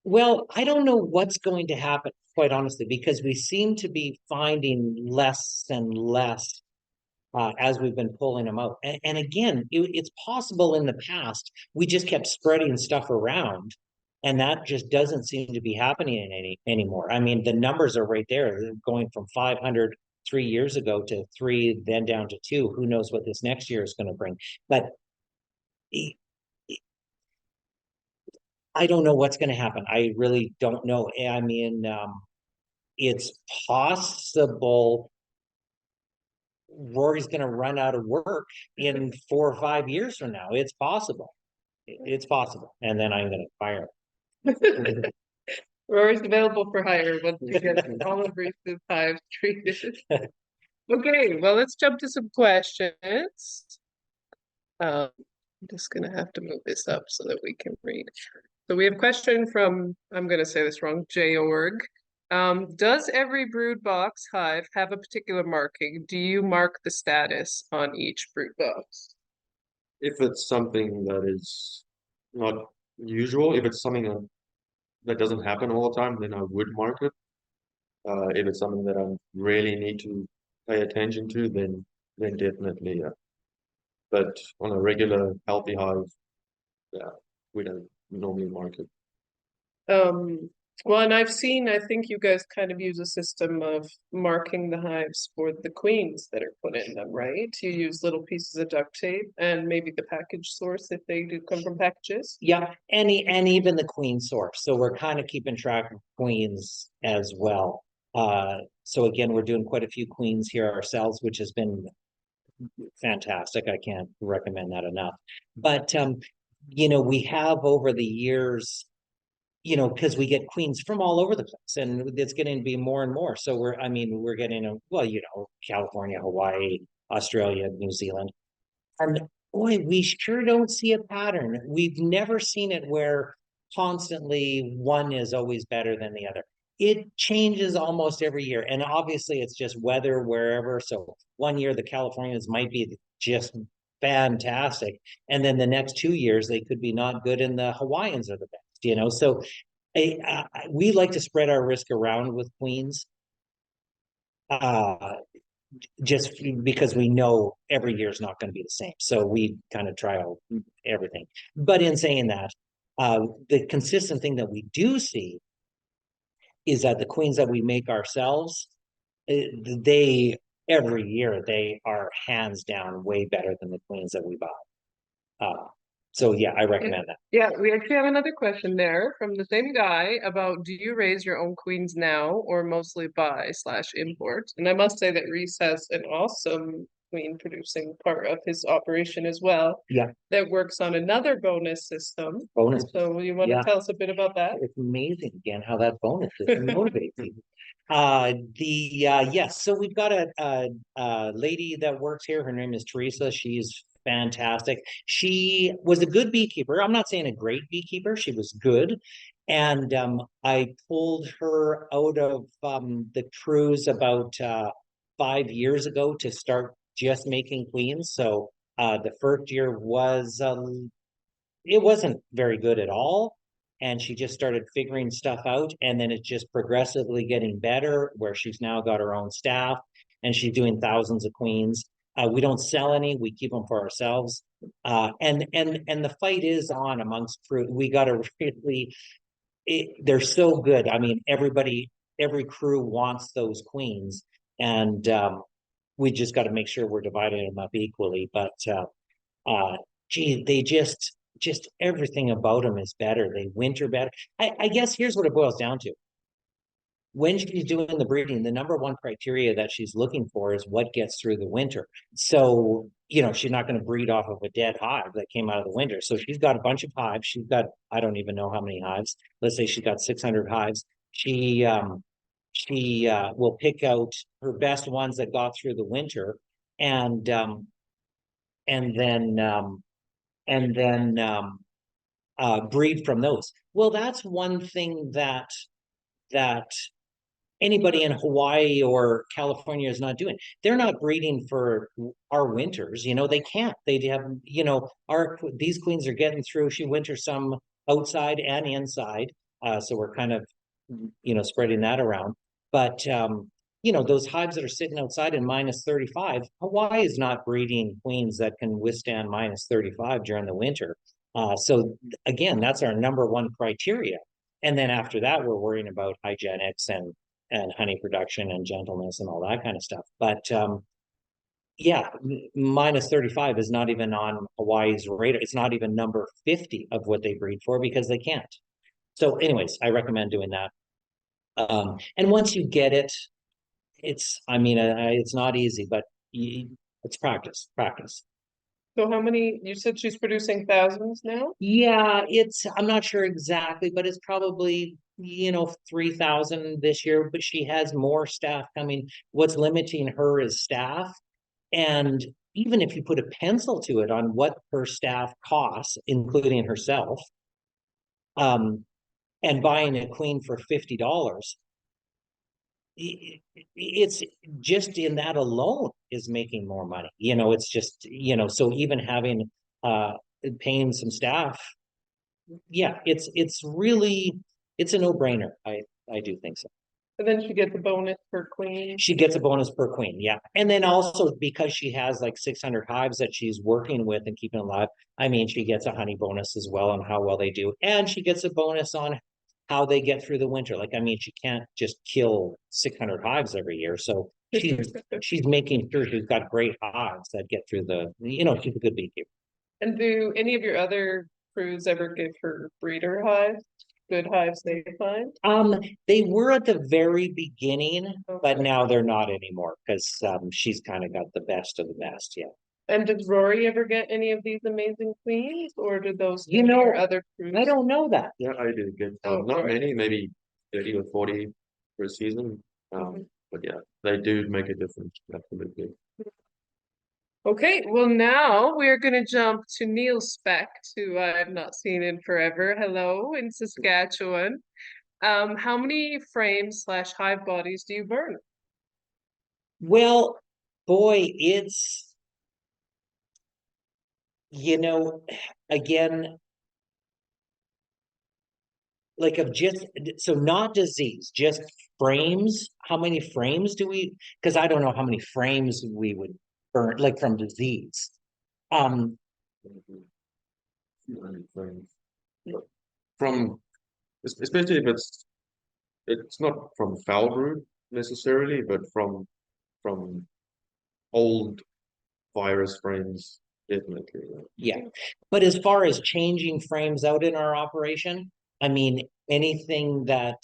Well, I don't know what's going to happen, quite honestly, because we seem to be finding less and less as we've been pulling them out. And again, it's possible in the past we just kept spreading stuff around, And that just doesn't seem to be happening anymore. I mean, the numbers are right there. They're going from 500 3 years ago to 3, then down to 2. Who knows what this next year is going to bring? But I don't know what's going to happen. I really don't know. I mean, it's possible Rory's going to run out of work in 4 or 5 years from now. It's possible. It's possible. And then I'm going to fire him. Rory's available for hire once you get all of Reese's hives treated. Okay, well, let's jump to some questions. I'm just gonna have to move this up so that we can read. So we have a question from, I'm gonna say this wrong, J-org. Does every brood box hive have a particular marking? Do you mark the status on each brood box? If it's something that is not usual, if it's something that doesn't happen all the time, then I would mark it. If it's something that I really need to pay attention to, then definitely, yeah. But on a regular healthy hive, yeah, we don't normally mark it. Well, and I've seen, I think you guys kind of use a system of marking the hives for the queens that are put in them, right? You use little pieces of duct tape and maybe the package source if they do come from packages. Yeah, and even the queen source. So we're kind of keeping track of queens as well. So again, we're doing quite a few queens here ourselves, which has been fantastic. I can't recommend that enough. But we have over the years, because we get queens from all over the place, and it's getting to be more and more. So we're getting California, Hawaii, Australia, New Zealand. And boy, we sure don't see a pattern. We've never seen it where constantly one is always better than the other. It changes almost every year. And obviously it's just weather wherever. So one year the Californians might be just fantastic. And then the next 2 years they could be not good and the Hawaiians are the best, So we like to spread our risk around with queens. Just because we know every year is not going to be the same. So we kind of trial everything. But in saying that, the consistent thing that we do see is that the queens that we make ourselves, they every year they are hands down way better than the queens that we buy. So yeah, I recommend that. Yeah, we actually have another question there from the same guy about, do you raise your own queens now or mostly buy/import? And I must say that Reece has an awesome queen producing part of his operation as well. Yeah. That works on another bonus system. Bonus. So you want to tell us a bit about that? It's amazing again how that bonus system motivates you. Yes, so we've got a lady that works here. Her name is Teresa. She's fantastic. She was a good beekeeper. I'm not saying a great beekeeper. She was good. And I pulled her out of the cruise about 5 years ago to start just making queens. So the first year was it wasn't very good at all. And she just started figuring stuff out. And then it's just progressively getting better, where she's now got her own staff and she's doing thousands of queens. We don't sell any, we keep them for ourselves. And the fight is on amongst crew. We got to really, they're so good. I mean, every crew wants those queens. And we just got to make sure we're dividing them up equally. But gee, they just everything about them is better. They winter better. I guess here's what it boils down to. When she's doing the breeding, the number one criteria that she's looking for is what gets through the winter. So, she's not going to breed off of a dead hive that came out of the winter. So she's got a bunch of hives. She's got, I don't even know how many hives. Let's say she's got 600 hives. She will pick out her best ones that got through the winter, and then breed from those. Well, that's one thing that anybody in Hawaii or California is not doing. They're not breeding for our winters. They can't. They have, these queens are getting through. She winters some outside and inside. So we're kind of, spreading that around. But those hives that are sitting outside in -35, Hawaii is not breeding queens that can withstand -35 during the winter. So again, that's our number one criteria. And then after that, we're worrying about hygienics and honey production and gentleness and all that kind of stuff. But yeah, minus 35 is not even on Hawaii's radar. It's not even number 50 of what they breed for because they can't. So anyways, I recommend doing that. And once you get it, I mean, it's not easy, but it's practice, practice. So how many, you said she's producing thousands now? Yeah, I'm not sure exactly, but it's probably, 3,000 this year, but she has more staff coming. What's limiting her is staff. And even if you put a pencil to it on what her staff costs, including herself, and buying a queen for $50, it's just in that alone is making more money. It's just, so even having paying some staff, yeah, it's really it's a no-brainer. I do think so. And then she gets a bonus per queen. She gets a bonus per queen, yeah. And then also because she has like 600 hives that she's working with and keeping alive, I mean, she gets a honey bonus as well on how well they do. And she gets a bonus on how they get through the winter. Like, I mean, she can't just kill 600 hives every year. So she's making sure she's got great hives that get through she's a good beekeeper. And do any of your other crews ever give her breeder hives? Good hives they find? They were at the very beginning, but Okay. now they're not anymore because she's kind of got the best of the best, yeah. And does Rory ever get any of these amazing queens, or do those You know, your other crews? I don't know that. Yeah, I do get Oh, not alright. many, maybe 30 or 40 per season. But yeah, they do make a difference, absolutely. Okay, well now we're gonna jump to Neil Specht, who I've not seen in forever. Hello, in Saskatchewan. How many frames slash hive bodies do you burn? Well, boy, it's, you know, again, like of just, so not disease, just frames. How many frames do we, because I don't know how many frames we would burn, like from disease. Um, From especially if it's not from foul brood necessarily, but from old virus frames, definitely. yeah. But as far as changing frames out in our operation, I mean, anything that,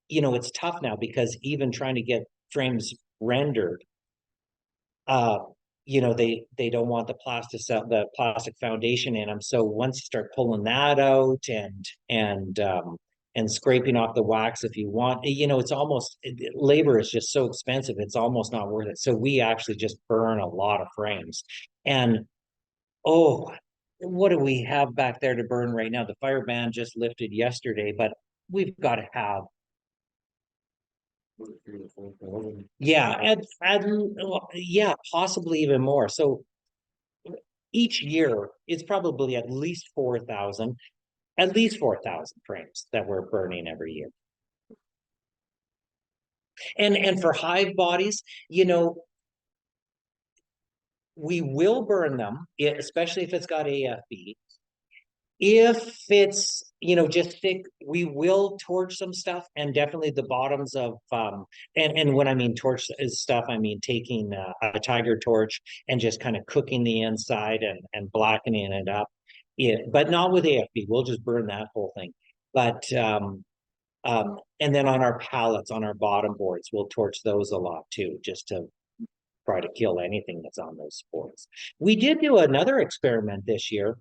it's tough now because even trying to get frames rendered, uh, they don't want the plastic foundation in them. So once you start pulling that out and scraping off the wax, if you want, it's almost labor is just so expensive. It's almost not worth it. So we actually just burn a lot of frames. And oh, what do we have back there to burn right now? The fire ban just lifted yesterday, but we've got to have, yeah, yeah, possibly even more. So each year it's probably at least 4,000 frames that we're burning every year. And for hive bodies, we will burn them, especially if it's got AFB. If it's, just thick, we will torch some stuff, and definitely the bottoms of and when I mean torch is stuff, I mean taking a tiger torch and just kind of cooking the inside and blackening it up. But not with AFB. We'll just burn that whole thing. But and then on our pallets, on our bottom boards, we'll torch those a lot too, just to try to kill anything that's on those boards. We did do another experiment this year.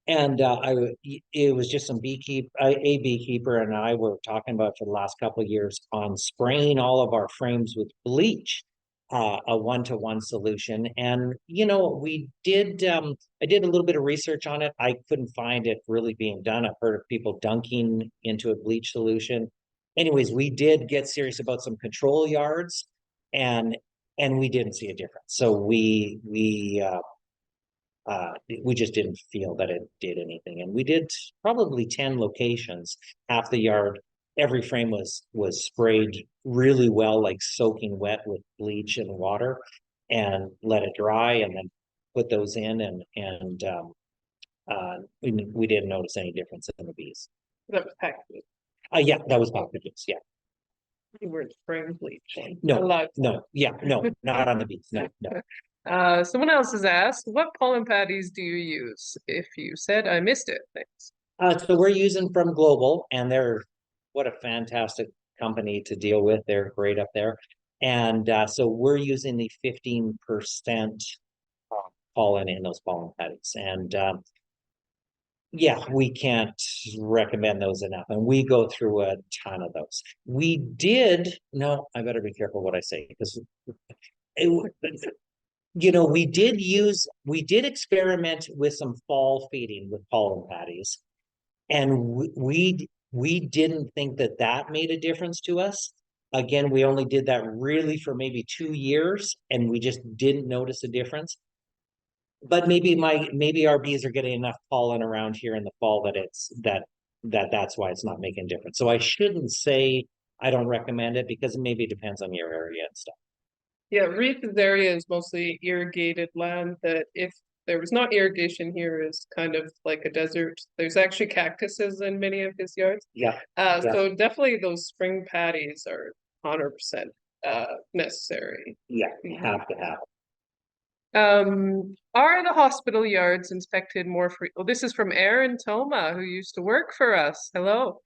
And it was just a beekeeper and I were talking about for the last couple of years on spraying all of our frames with bleach, a 1-to-1 solution. And we did. I did a little bit of research on it. I couldn't find it really being done. I've heard of people dunking into a bleach solution. Anyways, we did get serious about some control yards, and we didn't see a difference. So we just didn't feel that it did anything. And we did probably 10 locations, half the yard. Every frame was sprayed really well, like soaking wet with bleach and water, and let it dry, and then put those in. And we didn't notice any difference in the bees. That was packaged. Yeah, that was packages. Yeah. You weren't spraying bleach. No, Allowed. no, yeah, no, not on the bees. No, no. Someone else has asked, what pollen patties do you use? If you said, I missed it. Thanks. So we're using from Global, and they're what a fantastic company to deal with. They're great up there. And so we're using the 15% pollen in those pollen patties. And yeah, we can't recommend those enough. And we go through a ton of those. We did, no, I better be careful what I say because we did experiment with some fall feeding with pollen patties, and we didn't think that that made a difference to us. Again, we only did that really for maybe 2 years, and we just didn't notice a difference. But maybe our bees are getting enough pollen around here in the fall that that's why it's not making a difference. So I shouldn't say I don't recommend it because maybe it depends on your area and stuff. Yeah, Reece's area is mostly irrigated land that if there was not irrigation here is kind of like a desert. There's actually cactuses in many of his yards. Yeah. So definitely those spring patties are 100% necessary. Yeah, you have to have. Are the hospital yards inspected more frequently? Well, this is from Aaron Toma, who used to work for us. Hello.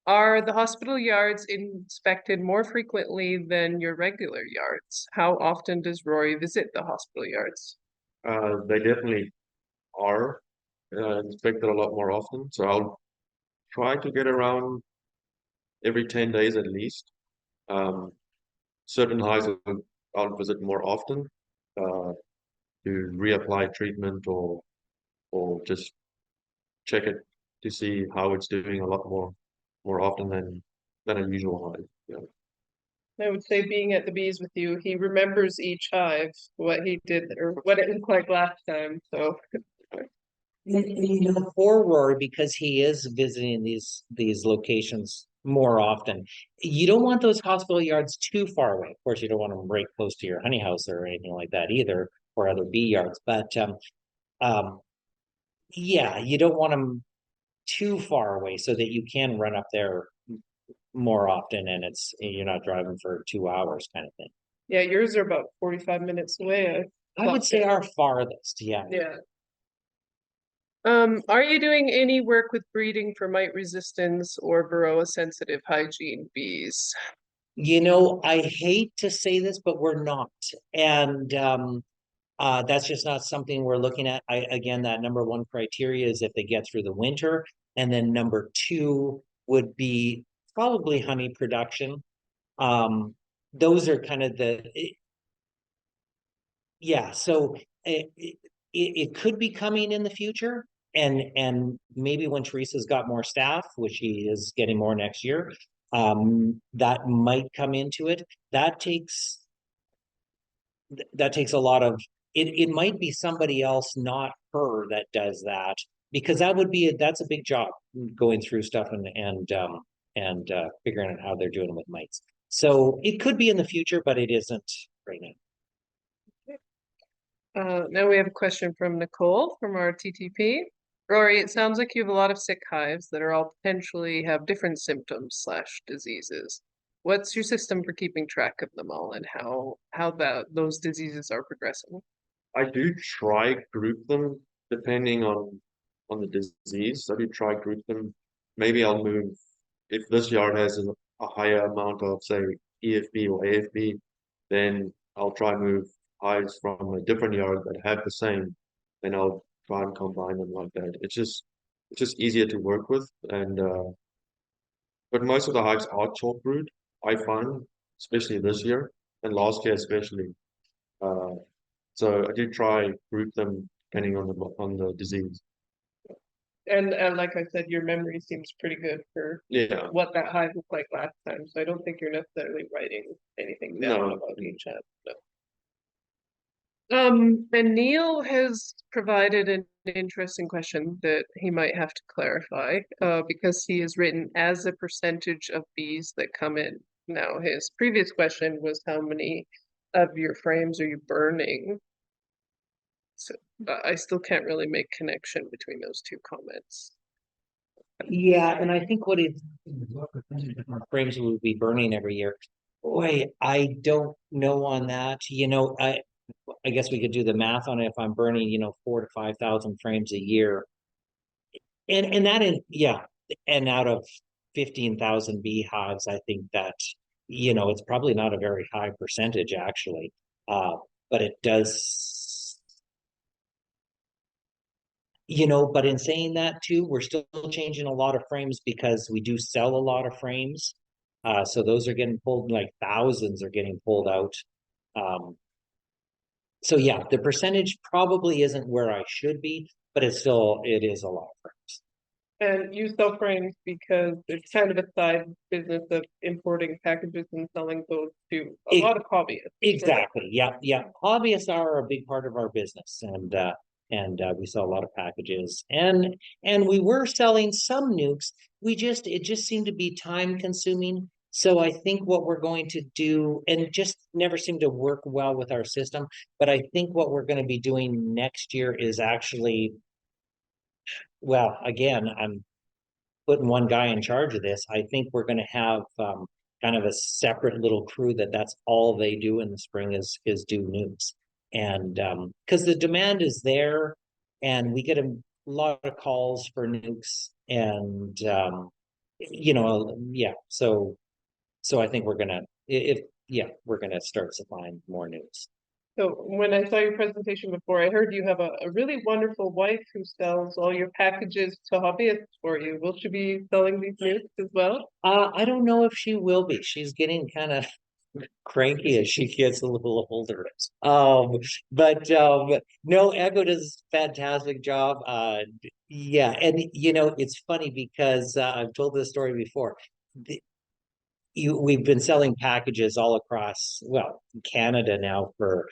Are the hospital yards inspected more frequently than your regular yards? How often does Rory visit the hospital yards? They definitely are inspected a lot more often. So I'll try to get around every 10 days at least. Um, certain highs I'll visit more often uh, to reapply treatment or just check it to see how it's doing a lot more often than a usual hive. Yeah. I would say being at the bees with you, he remembers each hive, what he did or what it looked like last time. So For Rory, because he is visiting these locations more often, you don't want those hospital yards too far away. Of course, you don't want them right close to your honey house or anything like that either, or other bee yards. But yeah, you don't want them too far away so that you can run up there more often, and you're not driving for 2 hours kind of thing. yeah, yours are about 45 minutes away. I would say our farthest, yeah. Yeah. Are you doing any work with breeding for mite resistance or Varroa sensitive hygiene bees? I hate to say this, but we're not. And that's just not something we're looking at. Again, that number one criteria is if they get through the winter. And then number two would be probably honey production. Those are kind of yeah. So it could be coming in the future. And maybe when Teresa's got more staff, which she is getting more next year, that might come into it. That takes a lot of it might be somebody else, not her, that does that, because that's a big job going through stuff and figuring out how they're doing with mites. So it could be in the future, but it isn't right now. Now we have a question from Nicole from our TTP. Rory, it sounds like you have a lot of sick hives that are all potentially have different symptoms / diseases. What's your system for keeping track of them all and how those diseases are progressing? I do try group them depending on the disease. I do try group them. Maybe I'll move if this yard has a higher amount of say EFB or AFB, then I'll try and move hives from a different yard that have the same, and I'll try and combine them like that. It's just easier to work with, and but most of the hives are chalk brood, I find, especially this year and last year especially. Uh, so I do try group them depending on the disease. And like I said, your memory seems pretty good for Yeah. what that hive looked like last time. So I don't think you're necessarily writing anything down No. about each hive. No. And Neil has provided an interesting question that he might have to clarify, because he has written as a percentage of bees that come in. Now, his previous question was how many of your frames are you burning? So I still can't really make connection between those two comments. Yeah, and I think what it frames we would be burning every year. Boy, I don't know on that. I guess we could do the math on it. If I'm burning, 4,000 to 5,000 frames a year, and that in yeah, and out of 15,000 beehives, I think that it's probably not a very high percentage actually, but it does. But in saying that too, we're still changing a lot of frames because we do sell a lot of frames. So those are getting pulled, like thousands are getting pulled out. Um, so yeah, the percentage probably isn't where I should be, but it is a lot of frames. And you sell frames because it's kind of a side business of importing packages and selling those to a lot of hobbyists. Exactly. Yeah. Yeah. Hobbyists are a big part of our business, and we sell a lot of packages, and we were selling some nukes. It just seemed to be time consuming. So I think what we're going to do, and it just never seemed to work well with our system, but I think what we're going to be doing next year is actually, well, again, I'm putting one guy in charge of this. I think we're going to have kind of a separate little crew that's all they do in the spring is do nukes, and because the demand is there, and we get a lot of calls for nukes, and yeah. So I think we're gonna if yeah we're gonna start supplying more nukes. So when I saw your presentation before, I heard you have a really wonderful wife who sells all your packages to hobbyists for you. Will she be selling these nukes as well? I don't know if she will be. She's getting kind of cranky as she gets a little older. But no, Echo does a fantastic job. Yeah, and it's funny because I've told this story before. The, we've been selling packages all across, well, Canada now for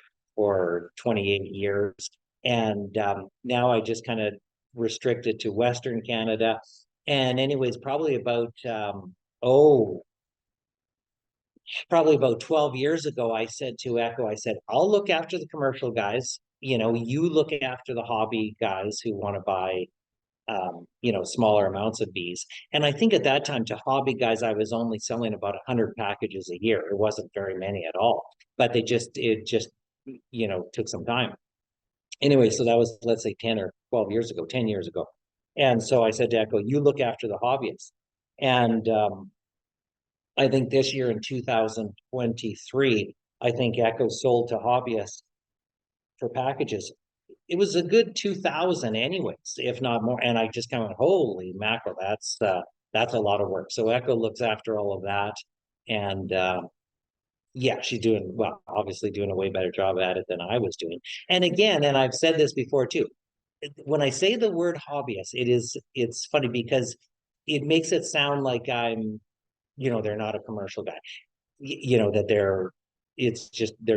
28 years, and now I just kind of restricted to Western Canada. And anyways, probably about 12 years ago, I said to Echo, I said, I'll look after the commercial guys. You look after the hobby guys who want to buy, smaller amounts of bees. And I think at that time, to hobby guys, I was only selling about 100 packages a year. It wasn't very many at all, but it just, took some time. Anyway, so that was, let's say, 10 or 12 years ago, 10 years ago. And so I said to Echo, you look after the hobbyists. And I think this year in 2023, I think Echo sold to hobbyists for packages. It was a good 2,000 anyways, if not more. And I just kind of went, holy mackerel, that's a lot of work. So Echo looks after all of that. And yeah, she's doing, well, obviously doing a way better job at it than I was doing. And again, and I've said this before too, when I say the word hobbyist, it's funny because it makes it sound like they're not a commercial guy, that they're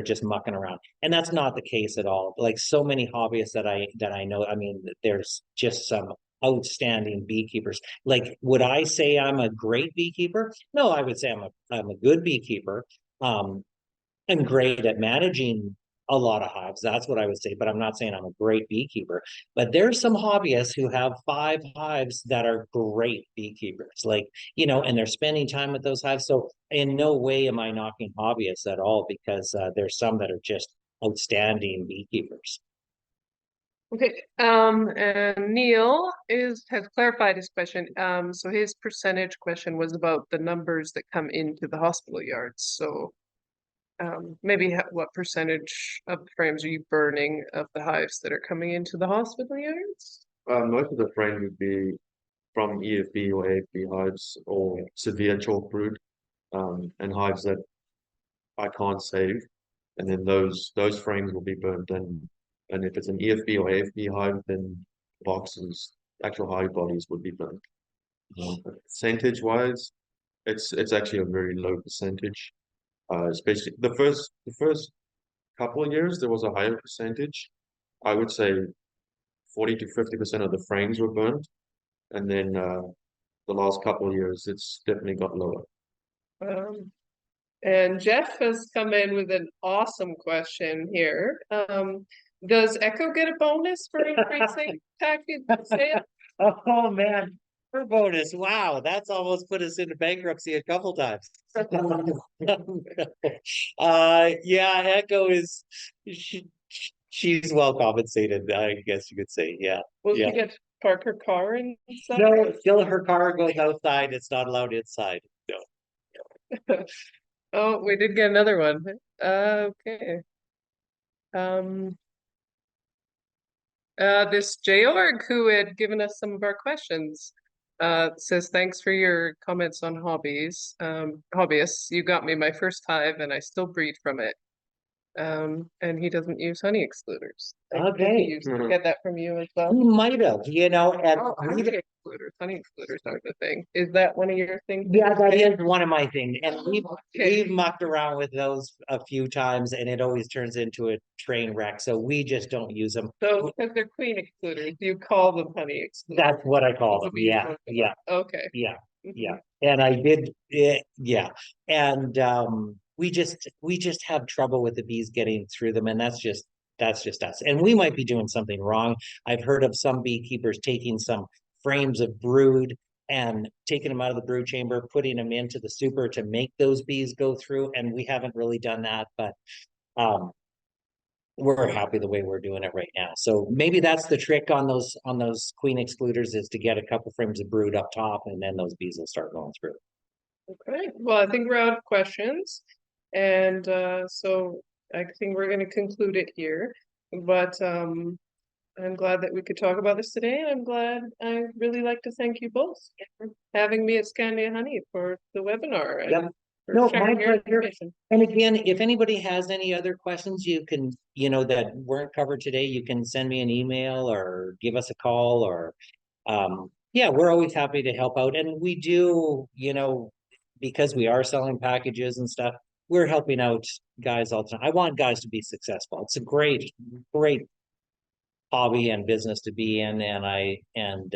just mucking around, and that's not the case at all. Like so many hobbyists that I know, I mean, there's just some outstanding beekeepers. Like, would I say I'm a great beekeeper? No, I would say I'm a good beekeeper. um I'm great at managing a lot of hives. That's what I would say, but I'm not saying I'm a great beekeeper. But there's some hobbyists who have 5 hives that are great beekeepers, and they're spending time with those hives. So in no way am I knocking hobbyists at all, because there's some that are just outstanding beekeepers. Okay, and Neil has clarified his question. So his percentage question was about the numbers that come into the hospital yards. So maybe what percentage of the frames are you burning of the hives that are coming into the hospital yards? Most of the frames would be from EFB or AFB hives or severe chalk brood, and hives that I can't save, and then those frames will be burnt. And if it's an EFB or AFB hive, then boxes, actual hive bodies would be burnt. Percentage wise, it's actually a very low percentage. Especially the first couple of years, there was a higher percentage. I would say 40 to 50% of the frames were burnt, and then the last couple of years, it's definitely got lower. Um, and Jeff has come in with an awesome question here. Does Echo get a bonus for increasing package sales? Oh, man. Her bonus. Wow, that's almost put us into bankruptcy a couple times. Yeah, Echo is she's well compensated, I guess you could say. Yeah. Will Yeah. she get to park her car and stuff? No, still her car goes outside. It's not allowed inside. No. Oh, we did get another one. Okay. Um, this Georg who had given us some of our questions says thanks for your comments on hobbies. Hobbyists, you got me my first hive and I still breed from it. And he doesn't use honey excluders. Okay. Get that from you as well. We might have, and Oh, honey excluders. Honey excluders aren't the thing. Is that one of your things? yeah, that is one of my things. And we've Okay. mucked around with those a few times and it always turns into a train wreck. So we just don't use them. So because they're queen excluders, you call them honey excluders. That's what I call them. That'll be Yeah, one. yeah, Okay. yeah, Mhm. yeah. And I did it, yeah. And we just have trouble with the bees getting through them, and that's just us. And we might be doing something wrong. I've heard of some beekeepers taking some frames of brood and taking them out of the brood chamber, putting them into the super to make those bees go through. And we haven't really done that, but we're happy the way we're doing it right now. So maybe that's the trick on those queen excluders, is to get a couple frames of brood up top and then those bees will start going through. Okay. Well, I think we're out of questions. And so I think we're going to conclude it here. But I'm glad that we could talk about this today. And I'm glad I really like to thank you both for having me at Scandia Honey for the webinar. And Yep. for No, sharing my your pleasure. information. And again, if anybody has any other questions you can, that weren't covered today, you can send me an email or give us a call or, yeah, we're always happy to help out. And we do, because we are selling packages and stuff, we're helping out guys all the time. I want guys to be successful. It's a great, great hobby and business to be in. And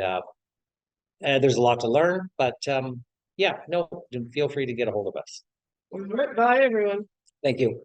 there's a lot to learn, but, yeah, no, feel free to get a hold of us. All right, bye, everyone. Thank you.